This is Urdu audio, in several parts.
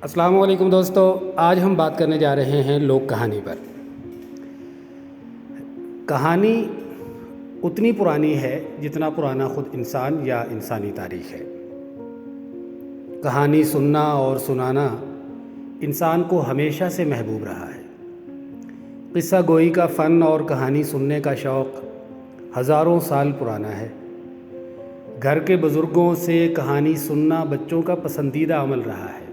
السلام علیکم دوستو، آج ہم بات کرنے جا رہے ہیں لوک کہانی پر۔ کہانی اتنی پرانی ہے جتنا پرانا خود انسان یا انسانی تاریخ ہے۔ کہانی سننا اور سنانا انسان کو ہمیشہ سے محبوب رہا ہے۔ قصہ گوئی کا فن اور کہانی سننے کا شوق ہزاروں سال پرانا ہے۔ گھر کے بزرگوں سے کہانی سننا بچوں کا پسندیدہ عمل رہا ہے۔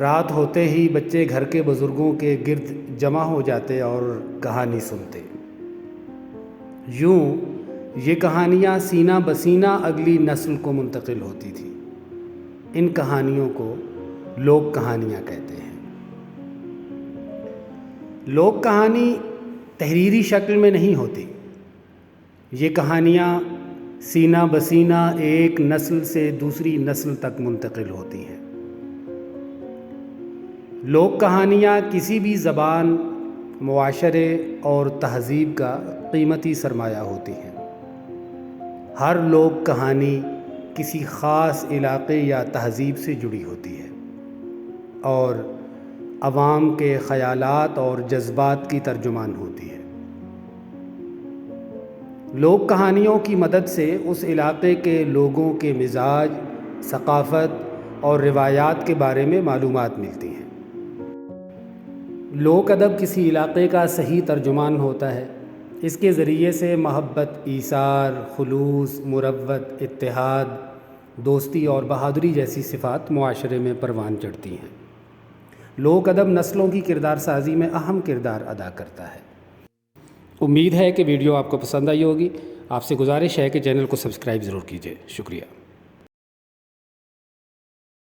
رات ہوتے ہی بچے گھر کے بزرگوں کے گرد جمع ہو جاتے اور کہانی سنتے۔ یوں یہ کہانیاں سینہ بسینہ اگلی نسل کو منتقل ہوتی تھیں۔ ان کہانیوں کو لوک کہانیاں کہتے ہیں۔ لوک کہانی تحریری شکل میں نہیں ہوتی۔ یہ کہانیاں سینہ بسینہ ایک نسل سے دوسری نسل تک منتقل ہوتی ہیں۔ لوک کہانیاں کسی بھی زبان، معاشرے اور تہذیب کا قیمتی سرمایہ ہوتی ہیں۔ ہر لوک کہانی کسی خاص علاقے یا تہذیب سے جڑی ہوتی ہے اور عوام کے خیالات اور جذبات کی ترجمان ہوتی ہے۔ لوک کہانیوں کی مدد سے اس علاقے کے لوگوں کے مزاج، ثقافت اور روایات کے بارے میں معلومات ملتی ہیں۔ لوک ادب کسی علاقے کا صحیح ترجمان ہوتا ہے۔ اس کے ذریعے سے محبت، ایثار، خلوص، مروت، اتحاد، دوستی اور بہادری جیسی صفات معاشرے میں پروان چڑھتی ہیں۔ لوک ادب نسلوں کی کردار سازی میں اہم کردار ادا کرتا ہے۔ امید ہے کہ ویڈیو آپ کو پسند آئی ہوگی۔ آپ سے گزارش ہے کہ چینل کو سبسکرائب ضرور کیجیے۔ شکریہ۔